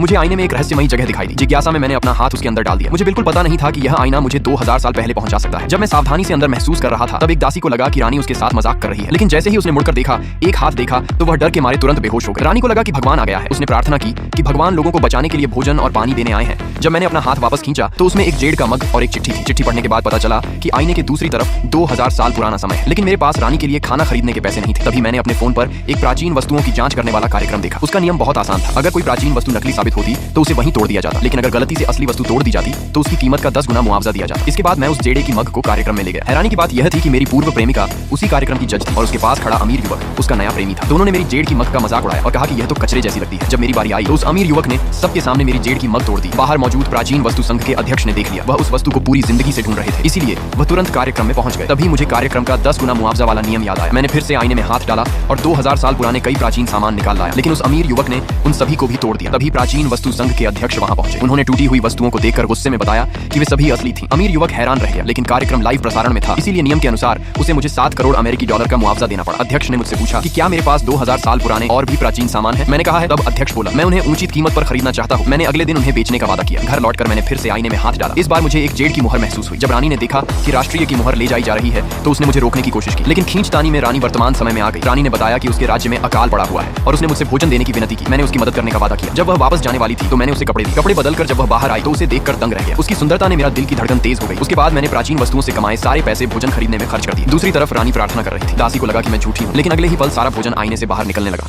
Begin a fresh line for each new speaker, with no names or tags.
मुझे आईने में एक रहस्यमयी जगह दिखाई दी। जिज्ञासा में मैंने अपना हाथ उसके अंदर डाल दिया। मुझे बिल्कुल पता नहीं था कि यह आईना मुझे 2000 साल पहले पहुंचा सकता है। जब मैं सावधानी से अंदर महसूस कर रहा था तब एक दासी को लगा कि रानी उसके साथ मजाक कर रही है, लेकिन जैसे ही उसने मुड़कर देखा, एक हाथ देखा, तो वह डर के मारे तुरंत बेहोश हो गई। रानी को लगा कि भगवान आ गया है। उसने प्रार्थना की कि भगवान लोगों को बचाने के लिए भोजन और पानी देने आए हैं। जब मैंने अपना हाथ वापस खींचा तो उसमें एक जेड का मग और एक चिट्ठी थी। चिट्ठी पढ़ने के बाद पता चला कि आईने के दूसरी तरफ 2000 साल पुराना समय है, लेकिन मेरे पास रानी के लिए खाना खरीदने के पैसे नहीं थे। तभी मैंने अपने फोन पर एक प्राचीन वस्तुओं की जांच करने वाला कार्यक्रम देखा। उसका नियम बहुत आसान था। अगर कोई प्राचीन वस्तु नकली साबित होती तो उसे वहीं तोड़ दिया जाता, लेकिन अगर गलती से असली वस्तु तोड़ दी जाती तो उसकी कीमत का 10 गुना मुआवजा दिया जाता। इसके बाद मैं उस जेडे की मग को कार्यक्रम में ले गया। हैरानी की बात यह थी कि मेरी पूर्व प्रेमिका उसी कार्यक्रम की जज थी और उसके पास खड़ा अमीर युवक उसका नया प्रेमी था। दोनों ने मेरी जेड की मग का मजाक उड़ाया और कहा कि यह तो कचरे जैसी लगती है। जब मेरी बारी आई तो उस अमीर युवक ने सबके सामने मेरी जेड की मग तोड़ दी। बाहर मौजूद प्राचीन वस्तु संघ के अध्यक्ष ने देख लिया। वह उस वस्तु को पूरी जिंदगी से ढूंढ रहे थे, इसीलिए वह तुरंत कार्यक्रम में पहुंच गए। तभी मुझे कार्यक्रम का 10 गुना मुआवजा वाला नियम याद आया। मैंने फिर से आईने में हाथ डाला और 2000 साल पुराने कई प्राचीन सामान निकाल लाया, लेकिन उस अमीर युवक ने उन सभी को भी तोड़ दिया। तभी प्राचीन वस्तु संघ के अध्यक्ष वहां पहुंचे। उन्होंने टूटी हुई वस्तुओं को देखकर गुस्से में बताया कि वे सभी असली थी। अमीर युवक हैरान रह गया, लेकिन कार्यक्रम लाइव प्रसारण में था, इसीलिए नियम के अनुसार उसे मुझे 7 करोड़ अमेरिकी डॉलर का मुआवजा देना पड़ा। अध्यक्ष ने मुझसे पूछा कि क्या मेरे पास 2000 साल पुराने और भी प्राचीन सामान है। मैंने कहा है। तब अध्यक्ष बोला, मैं उन्हें ऊंची कीमत पर खरीदना चाहता हूँ। मैंने अगले दिन उन्हें बेचने का वादा किया। घर लौटकर मैंने फिर से आईने में हाथ डाला। इस बार मुझे एक जेड की मुहर महसूस हुई। जब रानी ने देखा कि राष्ट्रीय की मुहर ले जाई जा रही है तो उसने मुझे रोकने की कोशिश की, लेकिन खींचतानी में रानी वर्तमान समय में आ गई। रानी ने बताया कि उसके राज्य में अकाल पड़ा हुआ है और उसने मुझसे भोजन देने की विनती की। मैंने उसकी मदद करने का वादा किया। जब वह वापस जाने वाली थी तो मैंने उसे कपड़े दिए। कपड़े बदलकर जब वह बाहर आई तो उसे देखकर दंग रह गया। उसकी सुंदरता ने मेरा दिल की धड़कन तेज हो गई। उसके बाद मैंने प्राचीन वस्तुओं से कमाए सारे पैसे भोजन खरीदने में खर्च कर दिए। दूसरी तरफ रानी प्रार्थना कर रही थी। दासी को लगा कि मैं झूठी हूँ, लेकिन अगले ही पल सारा भोजन आईने से बाहर निकलने लगा।